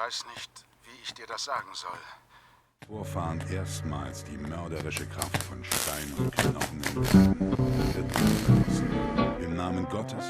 weiß nicht, wie ich dir das sagen soll. Vorfahren erstmals die mörderische Kraft von Stein und Knochen in diesen Rhythmus verlassen. Im Namen Gottes.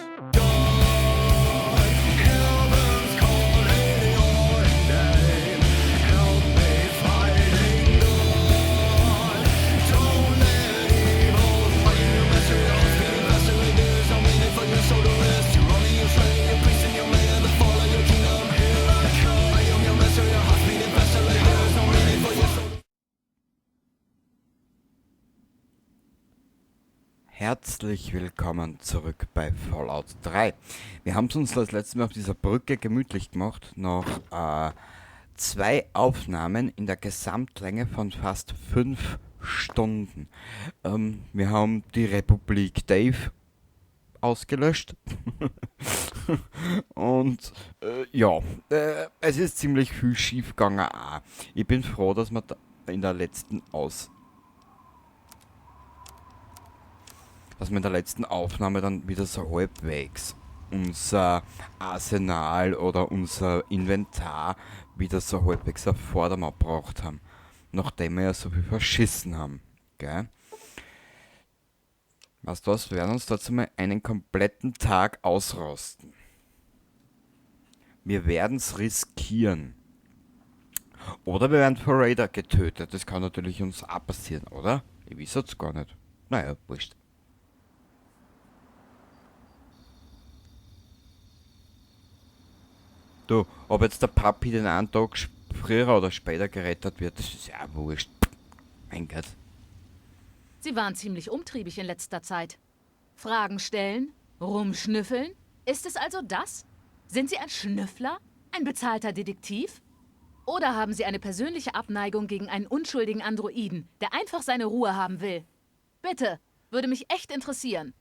Herzlich willkommen zurück bei Fallout 3. Wir haben es uns das letzte Mal auf dieser Brücke gemütlich gemacht, nach 2 Aufnahmen in der Gesamtlänge von fast 5 Stunden. Wir haben die Republik Dave ausgelöscht und es ist ziemlich viel schief gegangen auch. Ich bin froh, dass wir in der letzten Aufnahme dann wieder so halbwegs unser Arsenal oder unser Inventar wieder so halbwegs auf Vordermann gebracht haben, nachdem wir ja so viel verschissen haben, gell? Weißt du was, wir werden uns dazu mal einen kompletten Tag ausrasten. Wir werden es riskieren. Oder wir werden von Raider getötet, das kann natürlich uns auch passieren, oder? Ich weiß es gar nicht. Naja, wurscht. Du, ob jetzt der Papi den einen Tag früher oder später gerettet wird, das ist ja wurscht. Mein Gott. Sie waren ziemlich umtriebig in letzter Zeit. Fragen stellen? Rumschnüffeln? Ist es also das? Sind Sie ein Schnüffler? Ein bezahlter Detektiv? Oder haben Sie eine persönliche Abneigung gegen einen unschuldigen Androiden, der einfach seine Ruhe haben will? Bitte, würde mich echt interessieren.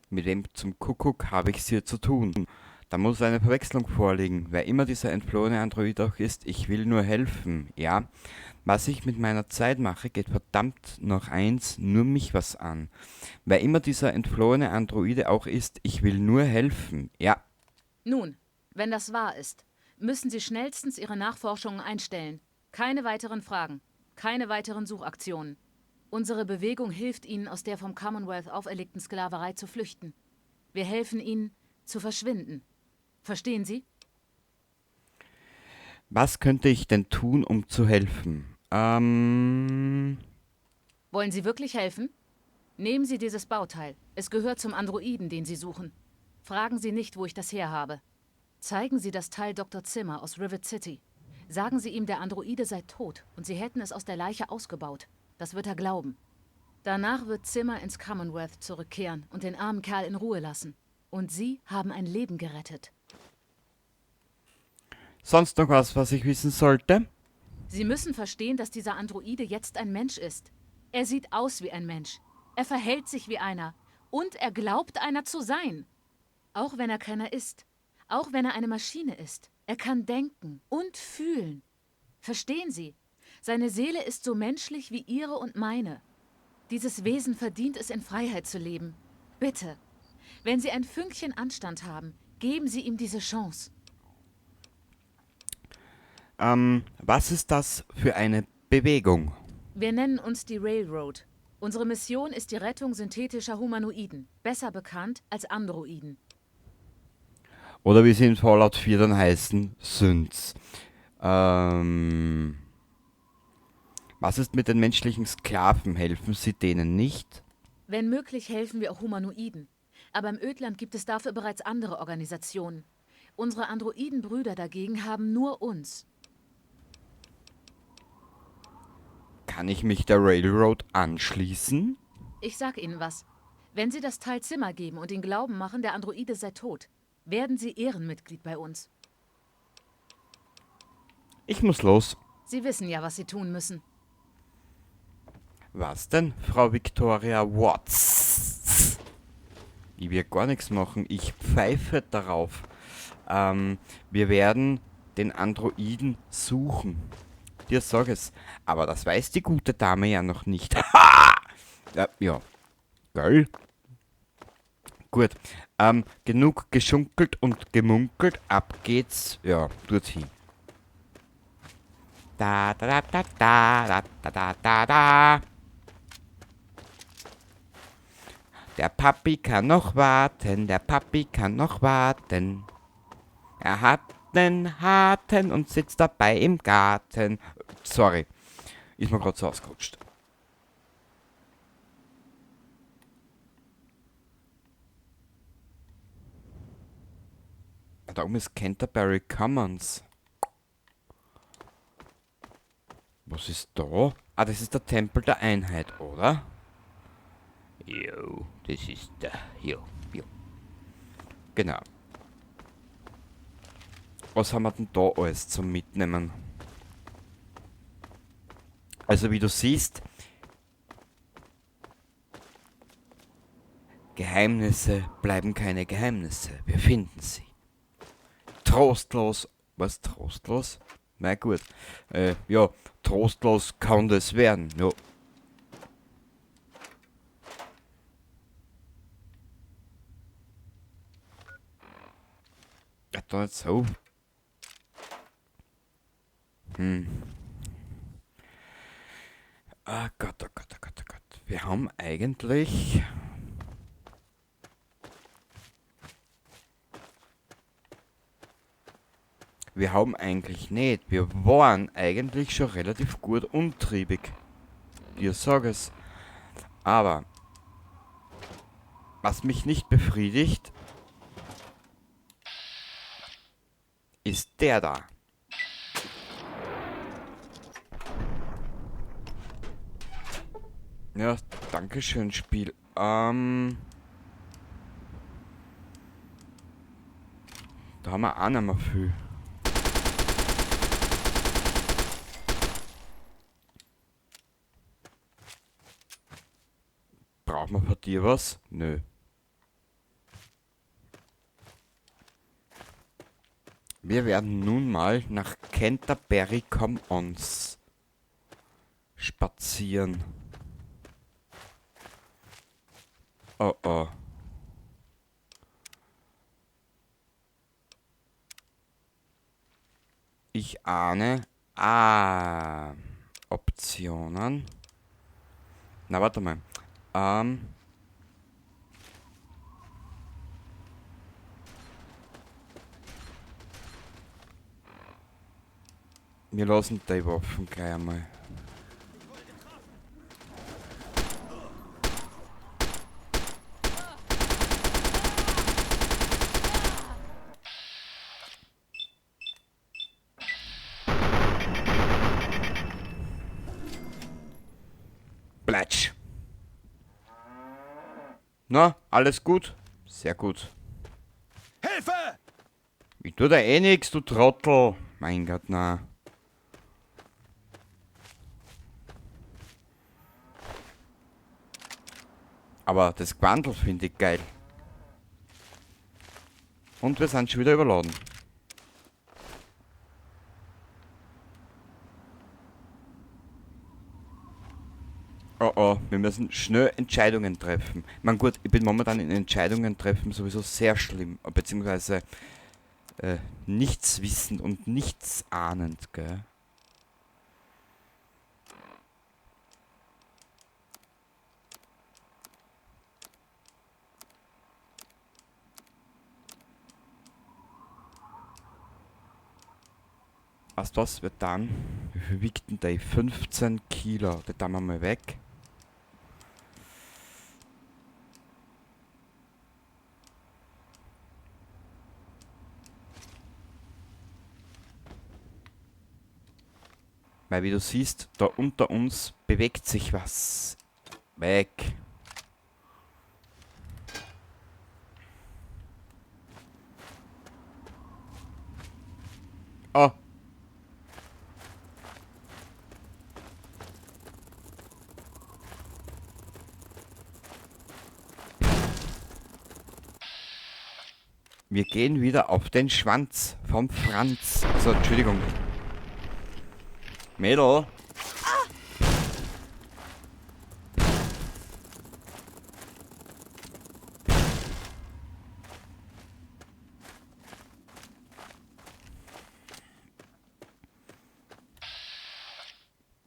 Mit wem zum Kuckuck habe ich es hier zu tun? Da muss eine Verwechslung vorliegen, wer immer dieser entflohene Android auch ist, ich will nur helfen, ja? Was ich mit meiner Zeit mache, geht verdammt noch eins nur mich was an. Wer immer dieser entflohene Androide auch ist, ich will nur helfen, ja? Nun, wenn das wahr ist, müssen Sie schnellstens Ihre Nachforschungen einstellen. Keine weiteren Fragen, keine weiteren Suchaktionen. Unsere Bewegung hilft Ihnen, aus der vom Commonwealth auferlegten Sklaverei zu flüchten. Wir helfen Ihnen, zu verschwinden. Verstehen Sie? Was könnte ich denn tun, um zu helfen? Wollen Sie wirklich helfen? Nehmen Sie dieses Bauteil. Es gehört zum Androiden, den Sie suchen. Fragen Sie nicht, wo ich das herhabe. Zeigen Sie das Teil Dr. Zimmer aus Rivet City. Sagen Sie ihm, der Androide sei tot und Sie hätten es aus der Leiche ausgebaut. Das wird er glauben. Danach wird Zimmer ins Commonwealth zurückkehren und den armen Kerl in Ruhe lassen. Und Sie haben ein Leben gerettet. Sonst noch was ich wissen sollte? Sie müssen verstehen, dass dieser Androide jetzt ein Mensch ist. Er sieht aus wie ein Mensch. Er verhält sich wie einer. Und er glaubt, einer zu sein. Auch wenn er keiner ist. Auch wenn er eine Maschine ist. Er kann denken und fühlen. Verstehen Sie? Seine Seele ist so menschlich wie Ihre und meine. Dieses Wesen verdient es, in Freiheit zu leben. Bitte. Wenn Sie ein Fünkchen Anstand haben, geben Sie ihm diese Chance. Was ist das für eine Bewegung? Wir nennen uns die Railroad. Unsere Mission ist die Rettung synthetischer Humanoiden, besser bekannt als Androiden. Oder wie sie in Fallout 4 dann heißen, Synths. Was ist mit den menschlichen Sklaven? Helfen sie denen nicht? Wenn möglich, helfen wir auch Humanoiden. Aber im Ödland gibt es dafür bereits andere Organisationen. Unsere Androidenbrüder dagegen haben nur uns. Kann ich mich der Railroad anschließen? Ich sag Ihnen was. Wenn Sie das Teil Zimmer geben und ihn glauben machen, der Androide sei tot, werden Sie Ehrenmitglied bei uns. Ich muss los. Sie wissen ja, was Sie tun müssen. Was denn, Frau Victoria Watts? Ich will gar nichts machen. Ich pfeife darauf. Wir werden den Androiden suchen. Dir sag es. Aber das weiß die gute Dame ja noch nicht. Ja. Geil. Gut. Genug geschunkelt und gemunkelt. Ab geht's. Ja, dorthin. Da da da da da da da da da. Der Papi kann noch warten, der Papi kann noch warten. Er hat nen harten und sitzt dabei im Garten. Sorry, ist mir gerade so ausgerutscht. Da oben ist Canterbury Commons. Was ist da? Ah, das ist der Tempel der Einheit, oder? Jo, das ist der. Jo. Genau. Was haben wir denn da alles zum Mitnehmen? Also wie du siehst, Geheimnisse bleiben keine Geheimnisse. Wir finden sie. Trostlos. Was trostlos? Na gut. Ja, trostlos kann das werden. Ja. Ja, da jetzt so. Ah Gott, oh Gott, oh Gott, oh Gott. Wir haben eigentlich... Wir haben eigentlich nicht. Wir waren eigentlich schon relativ gut untriebig. Ich sage es. Aber was mich nicht befriedigt, ist der da. Ja, danke schön, Spiel. Da haben wir auch nicht mehr viel. Braucht man von dir was? Nö. Wir werden nun mal nach Canterbury Commons spazieren. Oh oh. Ich ahne. Optionen. Na, warte mal. Wir lassen die Waffen gleich einmal. Platsch. Na, alles gut? Sehr gut. Hilfe! Ich tu da eh nix, du Trottel. Mein Gott, na. Aber das Quandl finde ich geil. Und wir sind schon wieder überladen. Oh oh, wir müssen schnell Entscheidungen treffen. Man gut, ich bin momentan in Entscheidungen treffen sowieso sehr schlimm, beziehungsweise nichts wissend und nichts ahnend, gell? Was das wird dann? Wie viel wiegt denn der? 15 Kilo. Das tun wir mal weg. Weil wie du siehst, da unter uns bewegt sich was. Weg. Oh. Wir gehen wieder auf den Schwanz vom Franz. So, Entschuldigung. Mädel.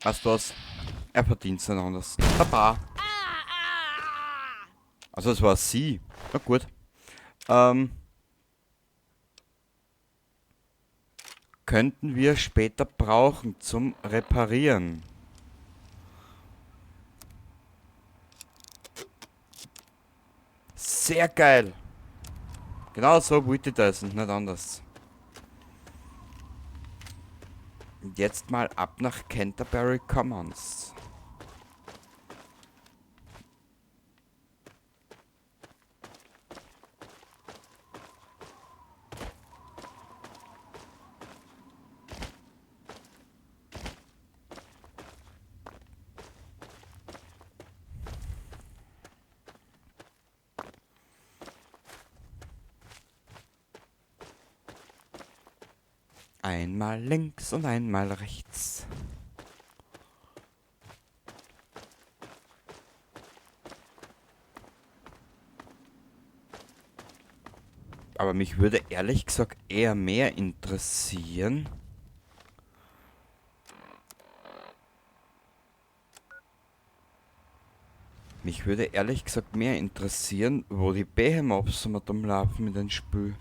Weißt du was? Er verdient es anders. Papa. Also es war sie. Na gut. Könnten wir später brauchen zum Reparieren. Sehr geil. Genau so wollte ich das und nicht anders. Und jetzt mal ab nach Canterbury Commons. Einmal links und einmal rechts. Aber mich würde ehrlich gesagt eher mehr interessieren. Mich würde ehrlich gesagt mehr interessieren, wo die Behemoths so mit rumlaufen mit dem Spiel.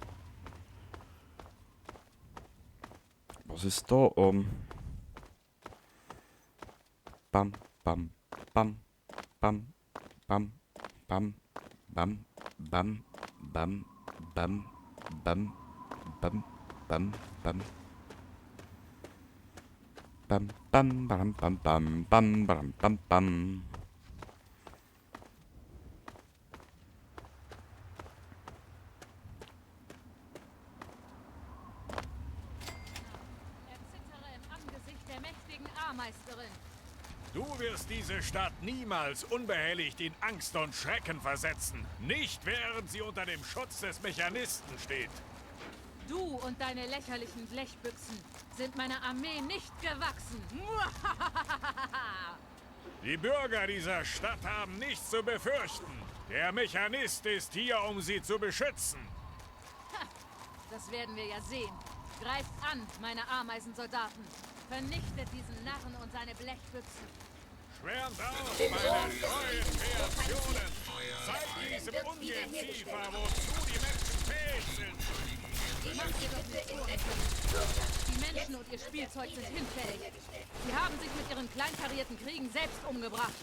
Was ist da oben? Bam, bam, bam, bam, bam, bam, bam, bam, bam, bam, bam, bam, bam, bam. Bam, bam, bam, bam, bam, bam, bam, bam, bam. Du wirst diese Stadt niemals unbehelligt in Angst und Schrecken versetzen. Nicht während sie unter dem Schutz des Mechanisten steht. Du und deine lächerlichen Blechbüchsen sind meiner Armee nicht gewachsen. Die Bürger dieser Stadt haben nichts zu befürchten. Der Mechanist ist hier, um sie zu beschützen. Das werden wir ja sehen. Greift an, meine Ameisensoldaten. Vernichtet diesen Narren und seine Blechbüchsen. Schwärmt auf, meine treuen Kreationen! Zeigt diesem Ungeziefer, wozu die Menschen fähig sind! Die Menschen und ihr Spielzeug sind hinfällig. Sie haben sich mit ihren kleinkarierten Kriegen selbst umgebracht.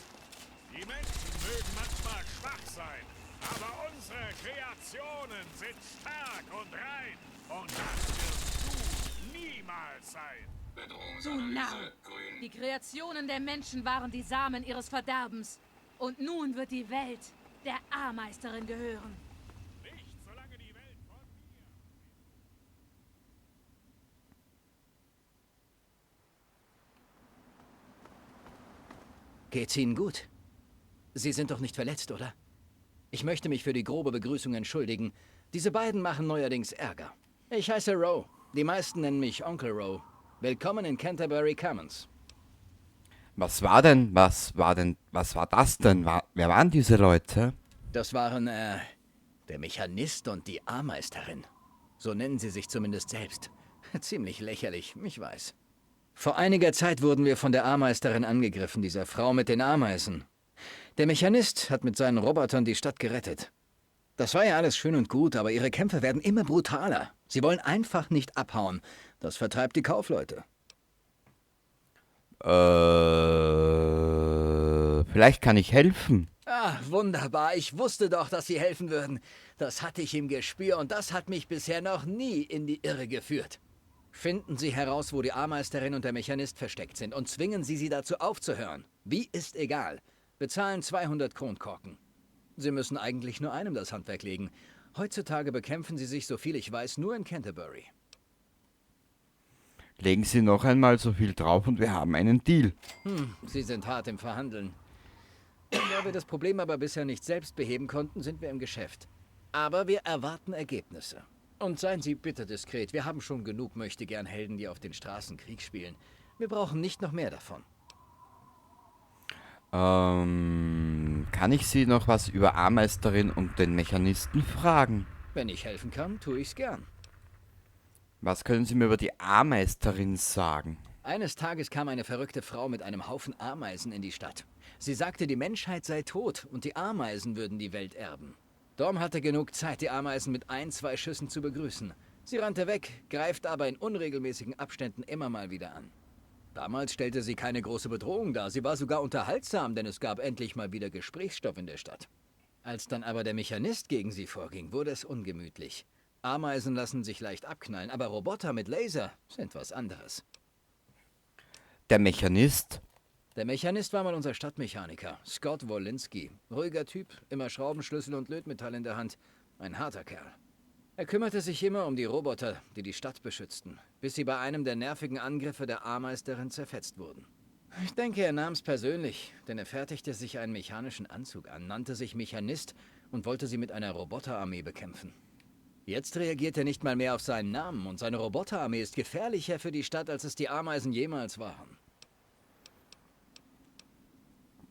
Die Menschen mögen manchmal schwach sein, aber unsere Kreationen sind stark und rein. Und das wirst du niemals sein. Du Narr! Die Kreationen der Menschen waren die Samen ihres Verderbens. Und nun wird die Welt der Ameisterin gehören. Nicht solange die Welt von mir... Geht's Ihnen gut? Sie sind doch nicht verletzt, oder? Ich möchte mich für die grobe Begrüßung entschuldigen. Diese beiden machen neuerdings Ärger. Ich heiße Rowe. Die meisten nennen mich Onkel Rowe. Willkommen in Canterbury Commons. Was war das denn? Wer waren diese Leute? Das waren, der Mechanist und die Ameisterin. So nennen sie sich zumindest selbst. Ziemlich lächerlich, ich weiß. Vor einiger Zeit wurden wir von der Ameisterin angegriffen, dieser Frau mit den Ameisen. Der Mechanist hat mit seinen Robotern die Stadt gerettet. Das war ja alles schön und gut, aber ihre Kämpfe werden immer brutaler. Sie wollen einfach nicht abhauen. Das vertreibt die Kaufleute. Vielleicht kann ich helfen. Ah, wunderbar. Ich wusste doch, dass Sie helfen würden. Das hatte ich im Gespür und das hat mich bisher noch nie in die Irre geführt. Finden Sie heraus, wo die Ameisterin und der Mechanist versteckt sind und zwingen Sie sie dazu aufzuhören. Wie ist egal. Bezahlen 200 Kronkorken. Sie müssen eigentlich nur einem das Handwerk legen. Heutzutage bekämpfen sie sich, soviel ich weiß, nur in Canterbury. Legen Sie noch einmal so viel drauf und wir haben einen Deal. Sie sind hart im Verhandeln. Da wir das Problem aber bisher nicht selbst beheben konnten, sind wir im Geschäft. Aber wir erwarten Ergebnisse. Und seien Sie bitte diskret, wir haben schon genug Möchtegern-Helden, die auf den Straßen Krieg spielen. Wir brauchen nicht noch mehr davon. Kann ich Sie noch was über Ameisterin und den Mechanisten fragen? Wenn ich helfen kann, tue ich's gern. Was können Sie mir über die Ameisterin sagen? Eines Tages kam eine verrückte Frau mit einem Haufen Ameisen in die Stadt. Sie sagte, die Menschheit sei tot und die Ameisen würden die Welt erben. Dom hatte genug Zeit, die Ameisen mit 1, 2 Schüssen zu begrüßen. Sie rannte weg, greift aber in unregelmäßigen Abständen immer mal wieder an. Damals stellte sie keine große Bedrohung dar. Sie war sogar unterhaltsam, denn es gab endlich mal wieder Gesprächsstoff in der Stadt. Als dann aber der Mechanist gegen sie vorging, wurde es ungemütlich. Ameisen lassen sich leicht abknallen, aber Roboter mit Laser sind was anderes. Der Mechanist? Der Mechanist war mal unser Stadtmechaniker, Scott Wolinski. Ruhiger Typ, immer Schraubenschlüssel und Lötmetall in der Hand. Ein harter Kerl. Er kümmerte sich immer um die Roboter, die die Stadt beschützten, bis sie bei einem der nervigen Angriffe der Ameisterin zerfetzt wurden. Ich denke, er nahm es persönlich, denn er fertigte sich einen mechanischen Anzug an, nannte sich Mechanist und wollte sie mit einer Roboterarmee bekämpfen. Jetzt reagiert er nicht mal mehr auf seinen Namen und seine Roboterarmee ist gefährlicher für die Stadt, als es die Ameisen jemals waren.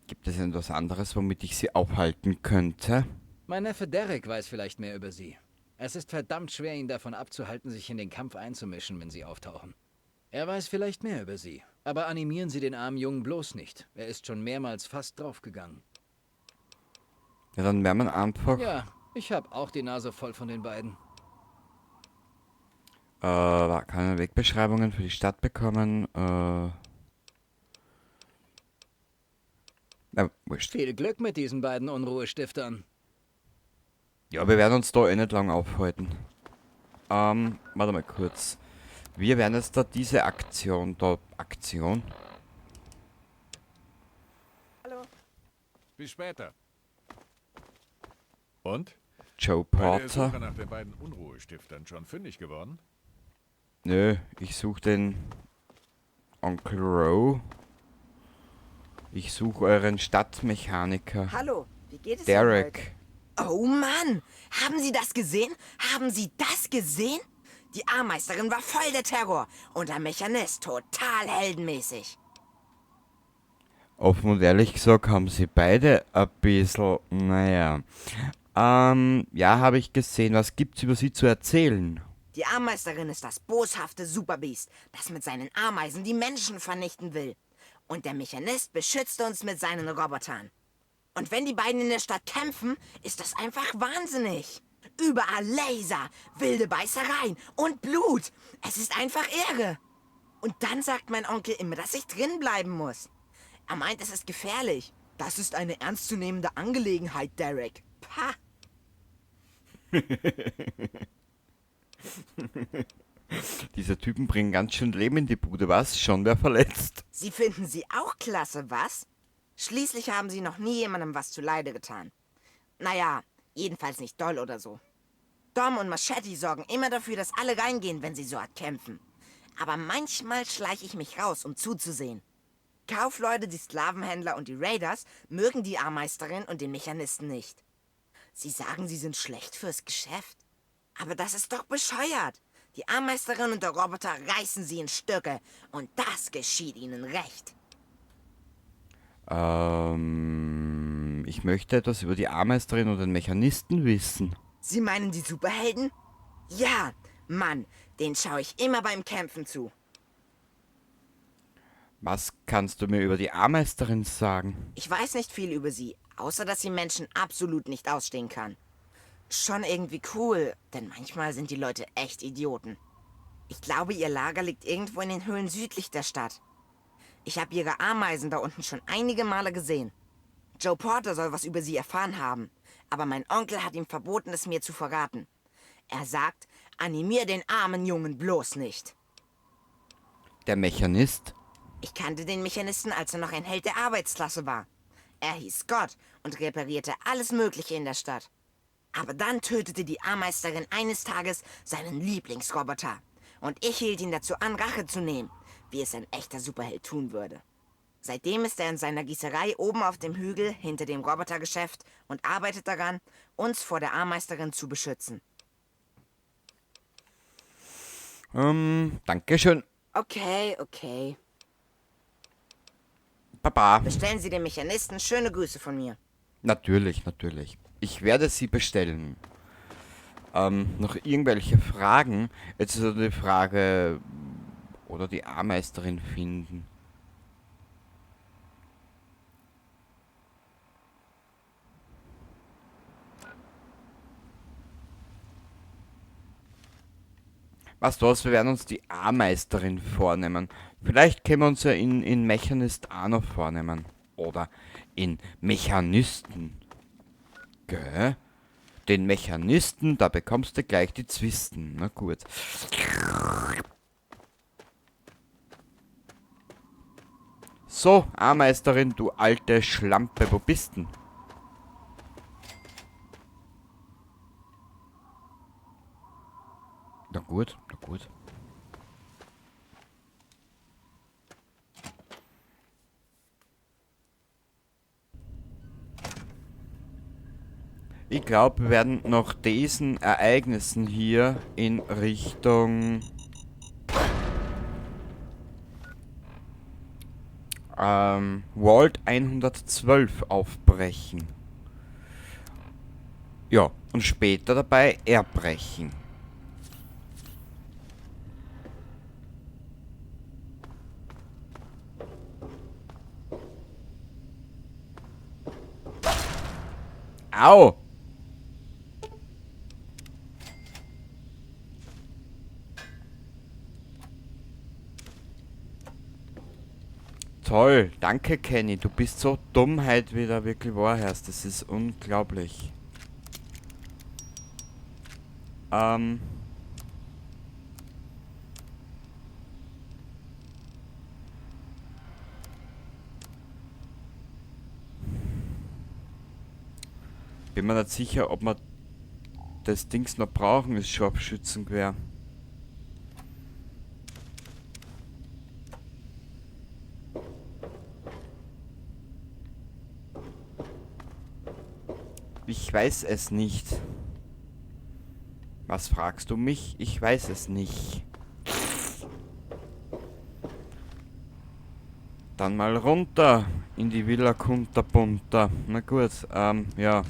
Gibt es etwas anderes, womit ich sie aufhalten könnte? Mein Neffe Derek weiß vielleicht mehr über sie. Es ist verdammt schwer, ihn davon abzuhalten, sich in den Kampf einzumischen, wenn sie auftauchen. Er weiß vielleicht mehr über sie, aber animieren Sie den armen Jungen bloß nicht. Er ist schon mehrmals fast draufgegangen. Ja, dann wäre man einfach... Ja, ich habe auch die Nase voll von den beiden. Kann man Wegbeschreibungen für die Stadt bekommen? Wurscht. Viel Glück mit diesen beiden Unruhestiftern. Ja, wir werden uns da eh nicht lang aufhalten. Warte mal kurz. Wir werden jetzt da diese Aktion Bis später. Und? Joe Bei der Suche Porter. nach den beiden Unruhestiftern schon fündig geworden? Nö, ich suche den Onkel Rowe. Ich suche euren Stadtmechaniker. Hallo, wie geht es Derek. Ihnen heute? Oh Mann, haben Sie das gesehen? Haben Sie das gesehen? Die Ameislerin war voll der Terror und der Mechanist total heldenmäßig. Offen und ehrlich gesagt haben sie beide ein bisschen, naja. Ja, habe ich gesehen. Was gibt's über sie zu erzählen? Die Ameislerin ist das boshafte Superbiest, das mit seinen Ameisen die Menschen vernichten will. Und der Mechanist beschützt uns mit seinen Robotern. Und wenn die beiden in der Stadt kämpfen, ist das einfach wahnsinnig. Überall Laser, wilde Beißereien und Blut. Es ist einfach irre. Und dann sagt mein Onkel immer, dass ich drin bleiben muss. Er meint, es ist gefährlich. Das ist eine ernstzunehmende Angelegenheit, Derek. Pah. Diese Typen bringen ganz schön Leben in die Bude, was? Schon wer verletzt. Sie finden sie auch klasse, was? Schließlich haben sie noch nie jemandem was zuleide getan. Naja, jedenfalls nicht doll oder so. Dom und Machete sorgen immer dafür, dass alle reingehen, wenn sie so hart kämpfen. Aber manchmal schleiche ich mich raus, um zuzusehen. Kaufleute, die Sklavenhändler und die Raiders mögen die Ameislerin und den Mechanisten nicht. Sie sagen, sie sind schlecht fürs Geschäft. Aber das ist doch bescheuert. Die Ameislerin und der Roboter reißen sie in Stücke. Und das geschieht ihnen recht. Ich möchte etwas über die Ameisterin und den Mechanisten wissen. Sie meinen die Superhelden? Ja, Mann, den schaue ich immer beim Kämpfen zu. Was kannst du mir über die Ameisterin sagen? Ich weiß nicht viel über sie, außer dass sie Menschen absolut nicht ausstehen kann. Schon irgendwie cool, denn manchmal sind die Leute echt Idioten. Ich glaube, ihr Lager liegt irgendwo in den Höhlen südlich der Stadt. Ich habe ihre Ameisen da unten schon einige Male gesehen. Joe Porter soll was über sie erfahren haben, aber mein Onkel hat ihm verboten, es mir zu verraten. Er sagt, animier den armen Jungen bloß nicht. Der Mechanist? Ich kannte den Mechanisten, als er noch ein Held der Arbeitsklasse war. Er hieß Scott und reparierte alles Mögliche in der Stadt. Aber dann tötete die Ameisterin eines Tages seinen Lieblingsroboter. Und ich hielt ihn dazu an, Rache zu nehmen, wie es ein echter Superheld tun würde. Seitdem ist er in seiner Gießerei oben auf dem Hügel hinter dem Robotergeschäft und arbeitet daran, uns vor der Ameisterin zu beschützen. Dankeschön. Okay. Baba. Bestellen Sie dem Mechanisten schöne Grüße von mir. Natürlich. Ich werde sie bestellen. Noch irgendwelche Fragen? Jetzt ist also die Frage, Oder die A-Meisterin finden. Weißt du was, wir werden uns die A-Meisterin vornehmen. Vielleicht können wir uns ja in Mechanist auch noch vornehmen. Oder in Mechanisten. Gell? Den Mechanisten, da bekommst du gleich die Zwisten. Na gut. So, A-Meisterin, du alte Schlampe, wo bist denn? Na gut, na gut. Ich glaube, wir werden nach diesen Ereignissen hier in Richtung Vault 112 aufbrechen. Ja, und später dabei erbrechen. Au! Toll, danke Kenny, du bist so Dummheit wieder wirklich wahrhörst, das ist unglaublich. Bin mir nicht sicher, ob wir das Dings noch brauchen, das Scharfschützengewehr. Ich weiß es nicht. Was fragst du mich? Ich weiß es nicht. Dann mal runter in die Villa Kunterpunter. Na gut, ja.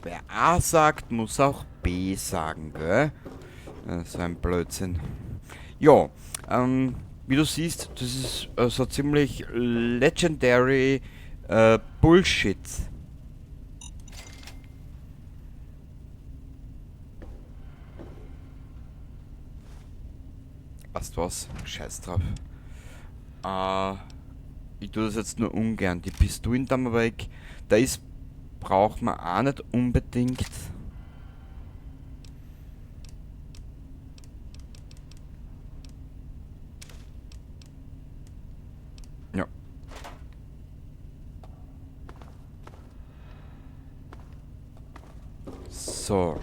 Wer A sagt, muss auch B sagen, gell? So ein Blödsinn. Ja, wie du siehst, das ist so ziemlich legendary Bullshit. Weißt du was? Scheiß drauf. Ich tue das jetzt nur ungern. Die Pistolen da mal weg. Da ist braucht man auch nicht unbedingt. Ja. So.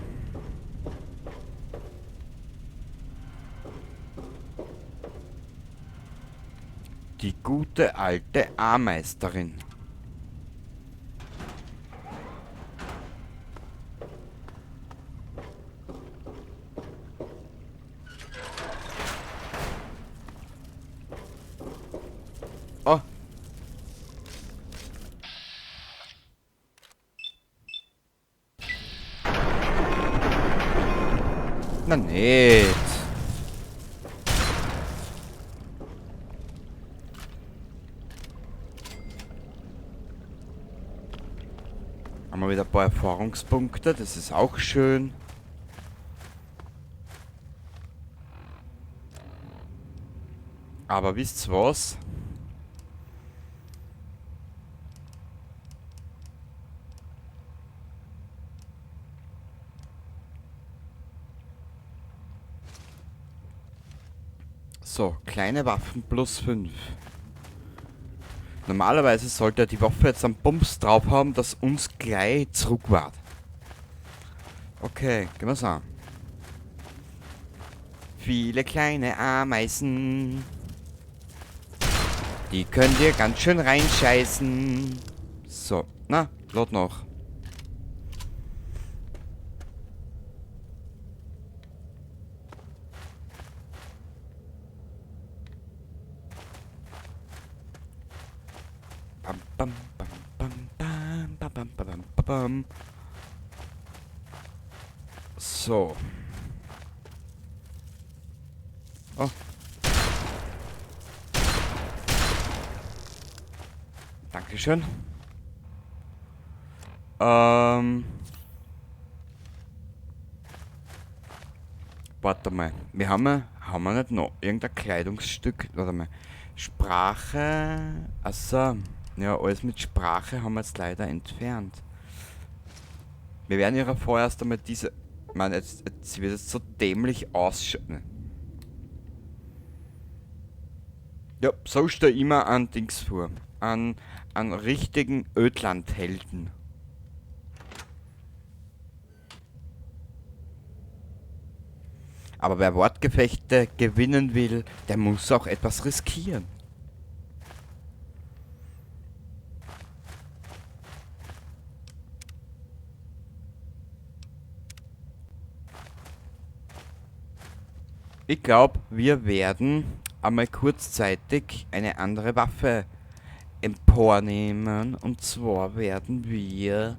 Die gute alte A-Meisterin. Oh. Na nicht. Haben wir wieder ein paar Erfahrungspunkte, das ist auch schön. Aber wisst ihr was? So, kleine Waffen plus 5. Normalerweise sollte die Waffe jetzt einen Bums drauf haben, dass uns gleich zurückwart. Okay, gehen wir's an. Viele kleine Ameisen. Die können dir ganz schön reinscheißen. So, na, laut noch. bam, bam, bam, bam, bam, bam, bam, bam, bam. So. Oh. Dankeschön. Warte mal. Haben wir nicht noch irgendein Kleidungsstück? Warte mal. Sprache. Achso. Ja, alles mit Sprache haben wir jetzt leider entfernt. Wir werden ja vorerst einmal diese. Ich meine, jetzt wird es so dämlich ausschauen. Ja, so stelle ich mir an Dings vor. An richtigen Ödlandhelden. Aber wer Wortgefechte gewinnen will, der muss auch etwas riskieren. Ich glaube, wir werden einmal kurzzeitig eine andere Waffe empornehmen. Und zwar werden wir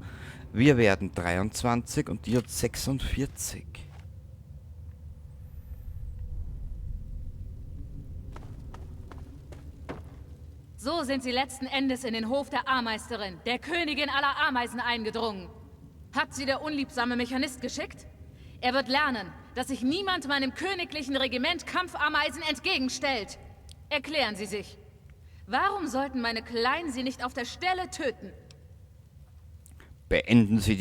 werden 23 und die hat 46. So sind sie letzten Endes in den Hof der Aarmeisterin, der Königin aller Ameisen, eingedrungen. Hat sie der unliebsame Mechanist geschickt? Er wird lernen, dass sich niemand meinem königlichen Regiment Kampfameisen entgegenstellt. Erklären Sie sich. Warum sollten meine Kleinen sie nicht auf der Stelle töten? Beenden Sie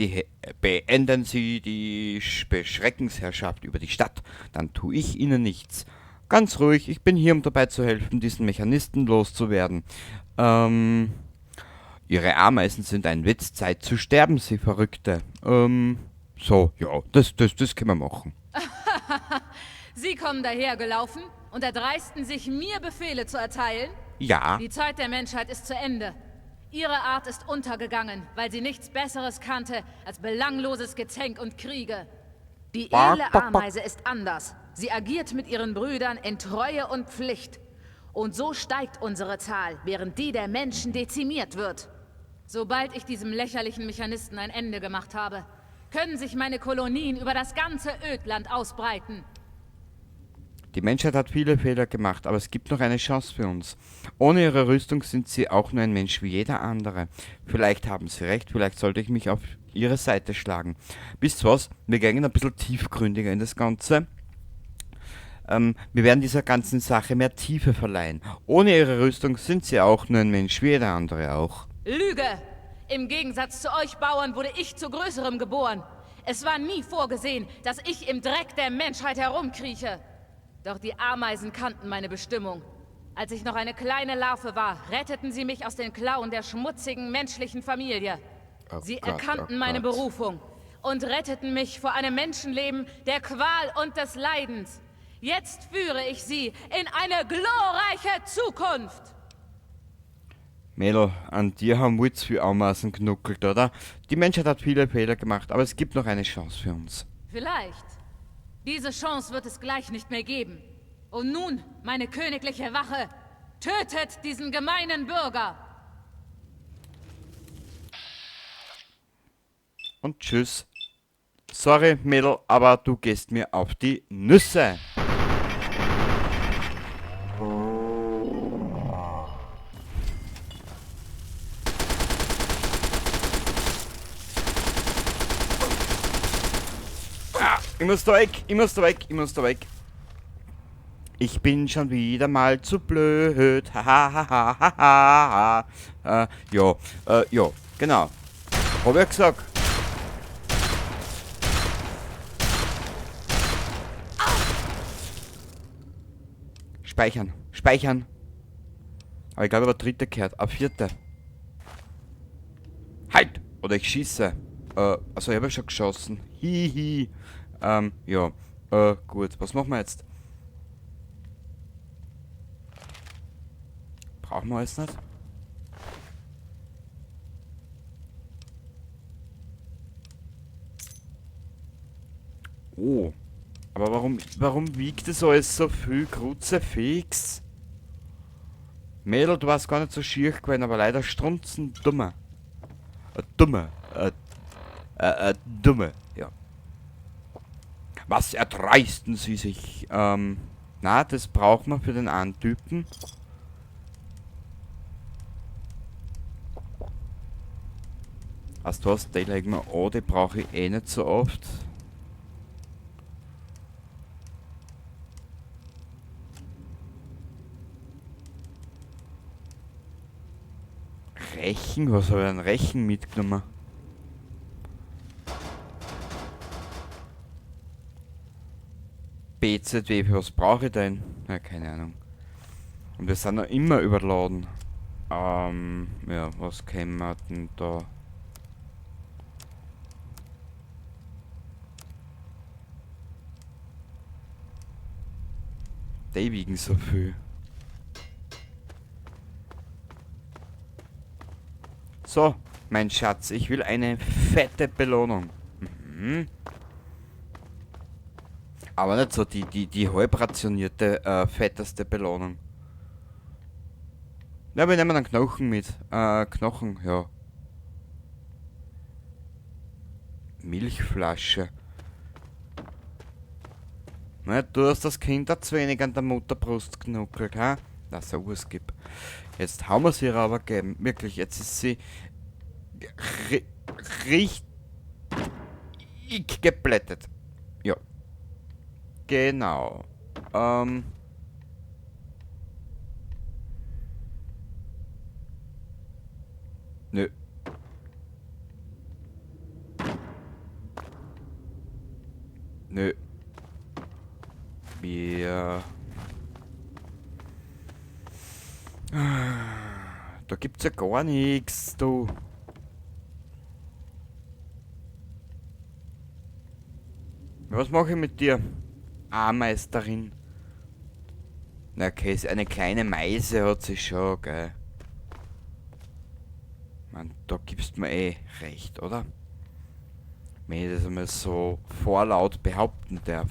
die Beschreckensherrschaft über die Stadt, dann tue ich Ihnen nichts. Ganz ruhig, ich bin hier, um dabei zu helfen, diesen Mechanisten loszuwerden. Ihre Ameisen sind ein Witz, Zeit zu sterben, Sie Verrückte. So, ja, das können wir machen. Sie kommen dahergelaufen und erdreisten sich, mir Befehle zu erteilen? Ja. Die Zeit der Menschheit ist zu Ende. Ihre Art ist untergegangen, weil sie nichts Besseres kannte als belangloses Gezänk und Kriege. Die edle Ameise ist anders. Sie agiert mit ihren Brüdern in Treue und Pflicht. Und so steigt unsere Zahl, während die der Menschen dezimiert wird. Sobald ich diesem lächerlichen Mechanisten ein Ende gemacht habe, können sich meine Kolonien über das ganze Ödland ausbreiten. Die Menschheit hat viele Fehler gemacht, aber es gibt noch eine Chance für uns. Ohne ihre Rüstung sind sie auch nur ein Mensch wie jeder andere. Vielleicht haben sie recht, vielleicht sollte ich mich auf ihre Seite schlagen. Wisst ihr was? Wir gehen ein bisschen tiefgründiger in das Ganze. Wir werden dieser ganzen Sache mehr Tiefe verleihen. Ohne ihre Rüstung sind sie auch nur ein Mensch wie jeder andere auch. Lüge! Im Gegensatz zu euch Bauern wurde ich zu Größerem geboren. Es war nie vorgesehen, dass ich im Dreck der Menschheit herumkrieche. Doch die Ameisen kannten meine Bestimmung. Als ich noch eine kleine Larve war, retteten sie mich aus den Klauen der schmutzigen menschlichen Familie. Sie erkannten meine Berufung und retteten mich vor einem Menschenleben der Qual und des Leidens. Jetzt führe ich sie in eine glorreiche Zukunft. Mädel, an dir haben wir zu viel Ameisen genuckelt, oder? Die Menschheit hat viele Fehler gemacht, aber es gibt noch eine Chance für uns. Vielleicht. Diese Chance wird es gleich nicht mehr geben. Und nun, meine königliche Wache, tötet diesen gemeinen Bürger! Und tschüss. Sorry, Mädel, aber du gehst mir auf die Nüsse. Ich muss da weg. Ich bin schon wieder mal zu blöd. Ja, genau. Hab ich gesagt. Speichern. Aber ich glaube, der dritte gehört. Ein vierter. Halt! Oder ich schieße. Also ich habe ja schon geschossen. Hihi. Ja. Gut. Was machen wir jetzt? Brauchen wir alles nicht? Oh. Aber warum wiegt das alles so viel? Kruzifix? Mädel, du warst gar nicht so schier gewesen, aber leider strunzen dummer. Dumme. Dumme, ja. Was erdreisten sie sich? Na, das braucht man für den einen Typen. Hast du was? Die legen wir an, die brauche ich eh nicht so oft. Rechen? Was habe ich an Rechen mitgenommen? BZW, was brauche ich denn? Ja, keine Ahnung. Und wir sind noch immer überladen. Ja, was können wir denn da? Die wiegen so viel. So, mein Schatz, ich will eine fette Belohnung. Mhm. Aber nicht so die halb rationierte, fetteste Belohnung. Ja, wir nehmen einen Knochen mit. Knochen, ja. Milchflasche. Na, du hast das Kind da zu wenig an der Mutterbrust knuckelt, ha? Dass es was gibt. Jetzt haben wir sie ihr aber gegeben. Wirklich, jetzt ist sie richtig geblättet. Ja. Genau. Nö. Nö. Wir... Da gibt's ja gar nichts, du. Was mache ich mit dir, Ameisterin? Na okay, eine kleine Meise hat sie schon, gell. Man, da gibst mir eh recht, oder? Wenn ich das einmal so vorlaut behaupten darf.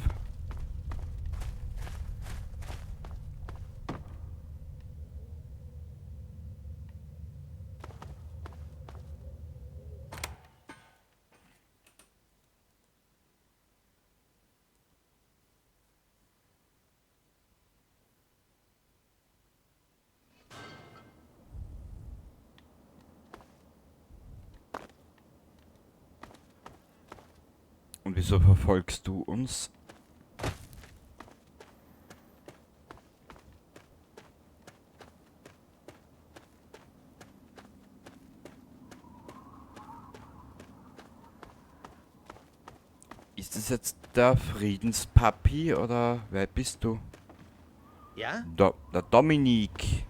Und wieso verfolgst du uns? Ist es jetzt der Friedenspapi oder wer bist du? Ja? Der Dominik.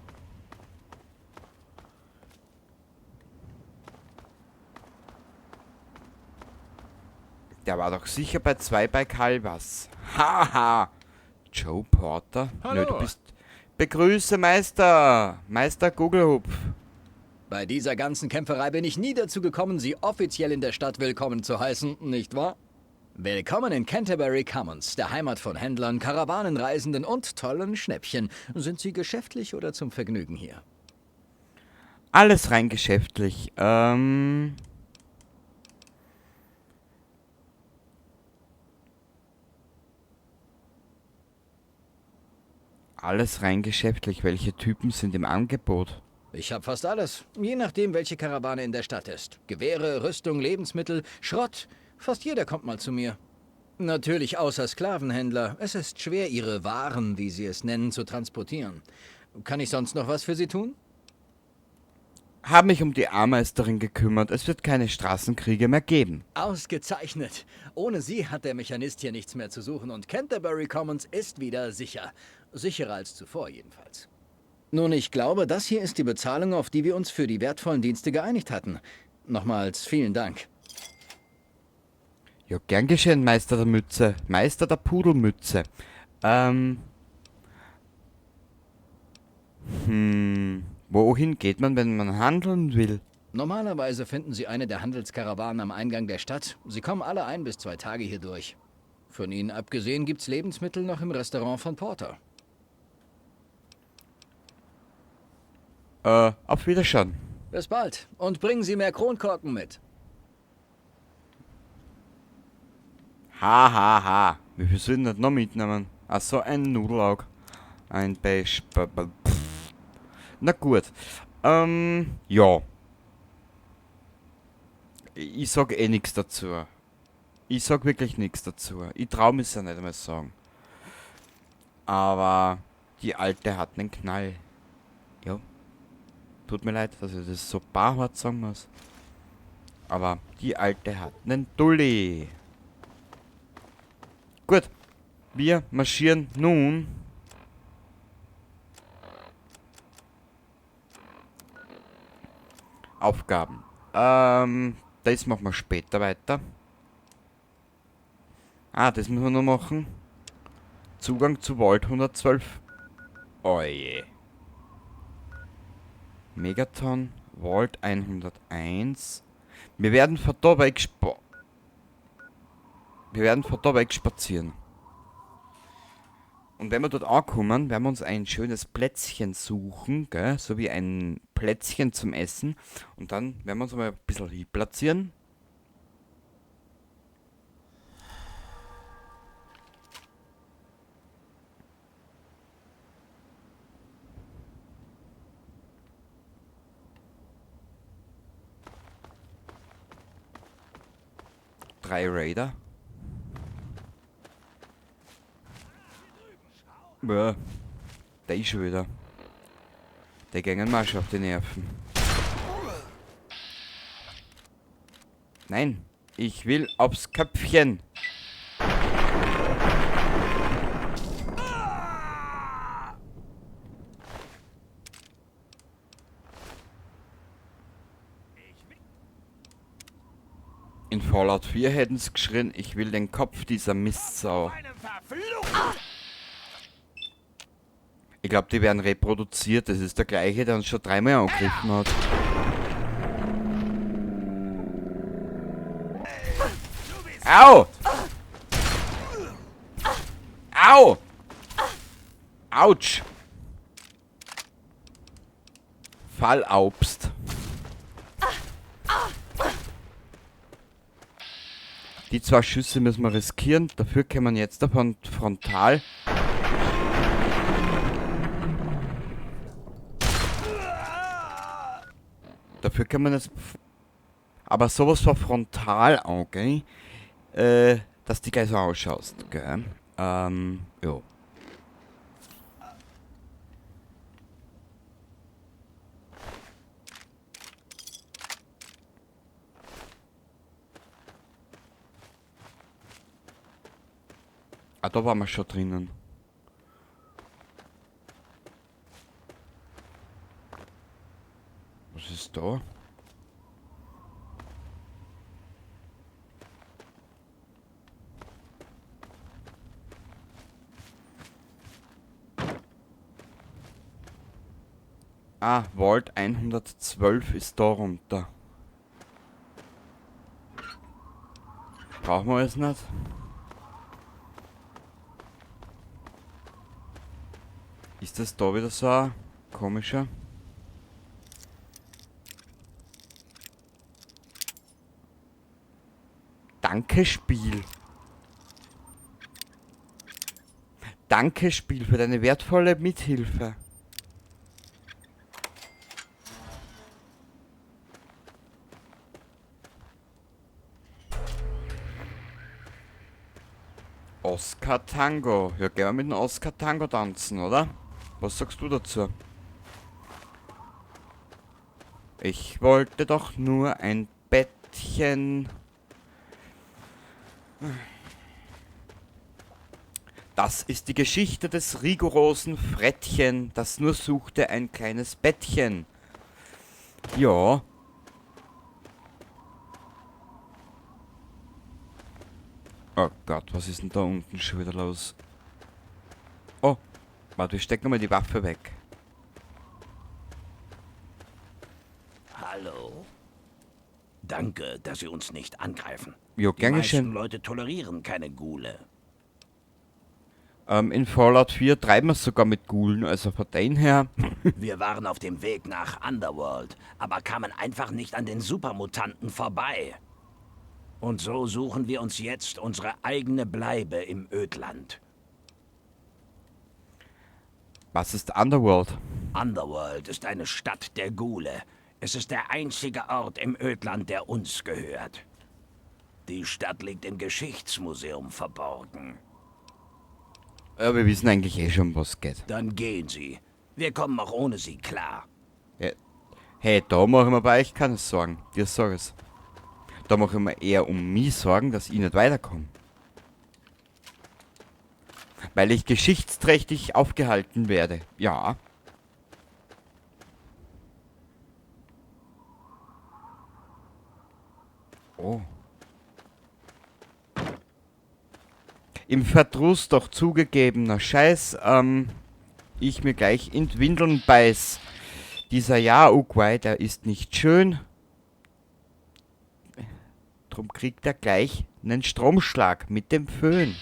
Der war doch sicher bei 2 bei Calvas. Haha. Joe Porter? Hallo. Nö, du bist... Begrüße Meister. Meister Gugelhupf. Bei dieser ganzen Kämpferei bin ich nie dazu gekommen, Sie offiziell in der Stadt willkommen zu heißen, nicht wahr? Willkommen in Canterbury Commons, der Heimat von Händlern, Karawanenreisenden und tollen Schnäppchen. Sind Sie geschäftlich oder zum Vergnügen hier? Alles rein geschäftlich. Alles rein geschäftlich. Welche Typen sind im Angebot? Ich habe fast alles, je nachdem, welche Karawane in der Stadt ist. Gewehre, Rüstung, Lebensmittel, Schrott. Fast jeder kommt mal zu mir. Natürlich außer Sklavenhändler. Es ist schwer, ihre Waren, wie sie es nennen, zu transportieren. Kann ich sonst noch was für Sie tun? Habe mich um die Ameisterin gekümmert. Es wird keine Straßenkriege mehr geben. Ausgezeichnet. Ohne Sie hat der Mechanist hier nichts mehr zu suchen und Canterbury Commons ist wieder sicher. Sicherer als zuvor jedenfalls. Nun, ich glaube, das hier ist die Bezahlung, auf die wir uns für die wertvollen Dienste geeinigt hatten. Nochmals vielen Dank. Ja, gern geschehen, Meister der Mütze. Meister der Pudelmütze. Wohin geht man, wenn man handeln will? Normalerweise finden Sie eine der Handelskarawanen am Eingang der Stadt. Sie kommen alle 1 bis 2 Tage hier durch. Von Ihnen abgesehen gibt's Lebensmittel noch im Restaurant von Porter. Auf Wiederschauen. Bis bald. Und bringen Sie mehr Kronkorken mit. Ha, ha, ha. Wie viel sollen wir noch mitnehmen? Ach so, ein Nudelaug. Ein Beige. Na gut. Ja. Ich sag eh nichts dazu. Ich sag wirklich nichts dazu. Ich trau mich ja nicht einmal sagen. Aber die Alte hat einen Knall. Ja. Tut mir leid, dass ich das so barhart sagen muss. Aber die Alte hat einen Dulli. Gut. Wir marschieren nun Aufgaben. Das machen wir später weiter. Das müssen wir noch machen. Zugang zu Vault 112. Oje. Megaton, Vault 101. Wir werden von da weg spazieren. Und wenn wir dort ankommen, werden wir uns ein schönes Plätzchen suchen, gell? So wie ein Plätzchen zum Essen. Und dann werden wir uns mal ein bisschen hier platzieren. Drei Raider. Ja, der ist schon wieder. Der gängen mal schon auf die Nerven. Nein, ich will aufs Köpfchen. In Fallout 4 hätten sie geschrien, ich will den Kopf dieser Mistsau. Ich glaube, die werden reproduziert. Das ist der gleiche, der uns schon 3-mal angegriffen hat. Au! Au! Autsch! Fallaubst. Die 2 Schüsse müssen wir riskieren. Dafür können wir jetzt davon frontal. Dafür kann man jetzt aber sowas von frontal angehen, dass die gleich so ausschaust, gell? Ja. Da waren wir schon drinnen. Was ist da? Vault 112 ist da runter. Brauchen wir es nicht? Ist das da wieder so ein komischer? Danke, Spiel. Danke, Spiel, für deine wertvolle Mithilfe. Oscar Tango. Ja, gehen wir mit dem Oscar Tango tanzen, oder? Was sagst du dazu? Ich wollte doch nur ein Bettchen. Das ist die Geschichte des rigorosen Frettchen, das nur suchte ein kleines Bettchen. Ja. Oh Gott, was ist denn da unten schon wieder los? Oh, warte, ich steck nochmal die Waffe weg. Hallo? Danke, dass Sie uns nicht angreifen. Jo, Die gern meisten geschehen. Leute tolerieren keine Ghule. In Fallout 4 treiben wir es sogar mit Ghoulen, also von denen her. Wir waren auf dem Weg nach Underworld, aber kamen einfach nicht an den Supermutanten vorbei. Und so suchen wir uns jetzt unsere eigene Bleibe im Ödland. Was ist Underworld? Underworld ist eine Stadt der Ghule. Es ist der einzige Ort im Ödland, der uns gehört. Die Stadt liegt im Geschichtsmuseum verborgen. Ja, wir wissen eigentlich eh schon, was geht. Dann gehen Sie. Wir kommen auch ohne Sie klar. Hey, da mache ich mir bei euch keine Sorgen. Dir sag es. Da mache ich mir eher um mich Sorgen, dass ich nicht weiterkomme. Weil ich geschichtsträchtig aufgehalten werde. Ja. Oh. Im Verdruss doch zugegebener Scheiß, ich mir gleich in die Windeln beiß. Dieser Uruguay, der ist nicht schön. Drum kriegt er gleich einen Stromschlag mit dem Föhn.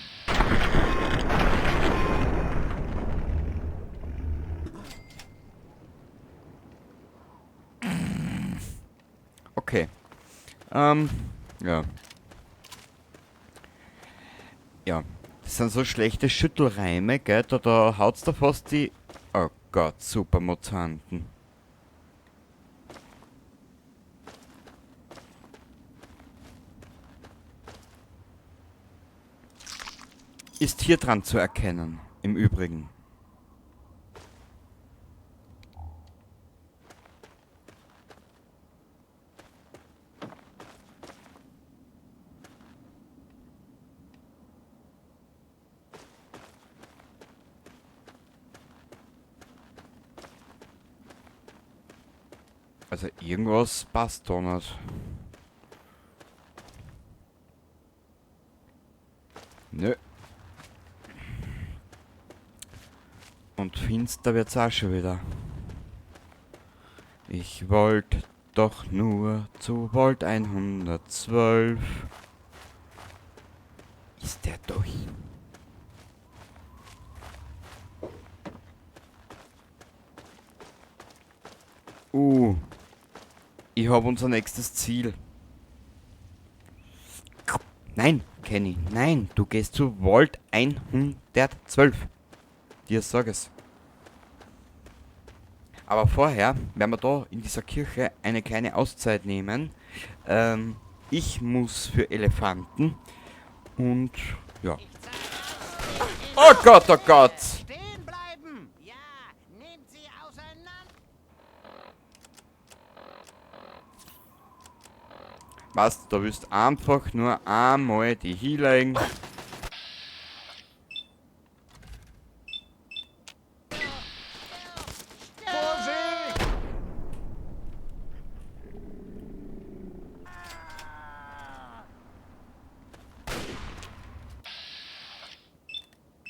Okay. Ja. Ja. Das sind so schlechte Schüttelreime, gell? Da haut's da fast die... Oh Gott, Supermutanten. Ist hier dran zu erkennen, im Übrigen. Also irgendwas passt da nicht. Nö. Und finster wird's auch schon wieder. Ich wollte doch nur zu Volt 112. Ist der durch? Ich habe unser nächstes Ziel. Nein, Kenny, nein, du gehst zu Volt 112. Dir sag es. Aber vorher werden wir da in dieser Kirche eine kleine Auszeit nehmen. Ich muss für Elefanten und ja. Oh Gott, oh Gott! Stehen bleiben! Ja, nehmt sie auseinander! Was, du willst einfach nur einmal die Healing.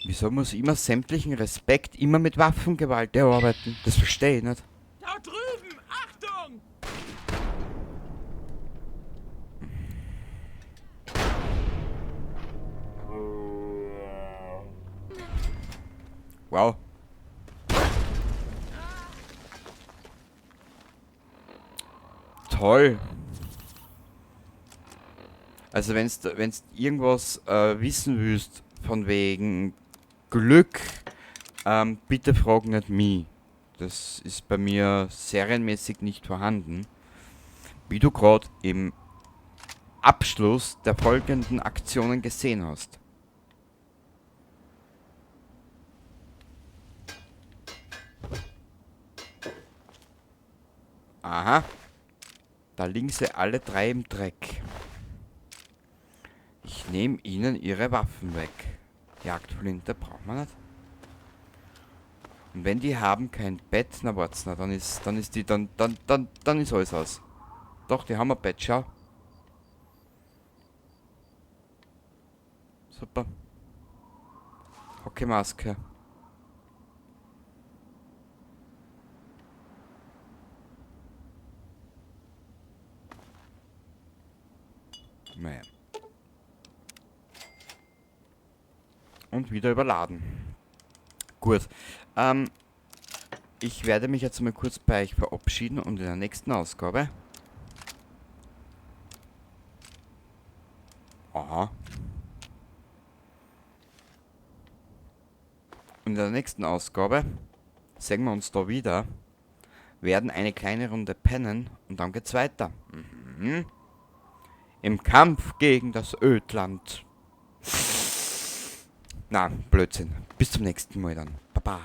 Wieso muss immer sämtlichen Respekt immer mit Waffengewalt erarbeiten? Das verstehe ich nicht. Da drüben! Achtung! Wow. Toll. Also wenn's irgendwas wissen willst von wegen Glück, bitte frag nicht mich. Das ist bei mir serienmäßig nicht vorhanden. Wie du gerade im Abschluss der folgenden Aktionen gesehen hast. Aha. Da liegen sie alle drei im Dreck. Ich nehme ihnen ihre Waffen weg. Jagdflinte braucht man nicht. Und wenn die haben kein Bett, na wart's, na dann ist alles aus. Doch, die haben ein Bett, schau. Super. Hockeymaske. Naja. Und wieder überladen. Gut. Ich werde mich jetzt mal kurz bei euch verabschieden und in der nächsten Ausgabe. Aha. Und in der nächsten Ausgabe sehen wir uns da wieder, werden eine kleine Runde pennen und dann geht's weiter. Im Kampf gegen das Ödland. Na, Blödsinn. Bis zum nächsten Mal dann. Baba.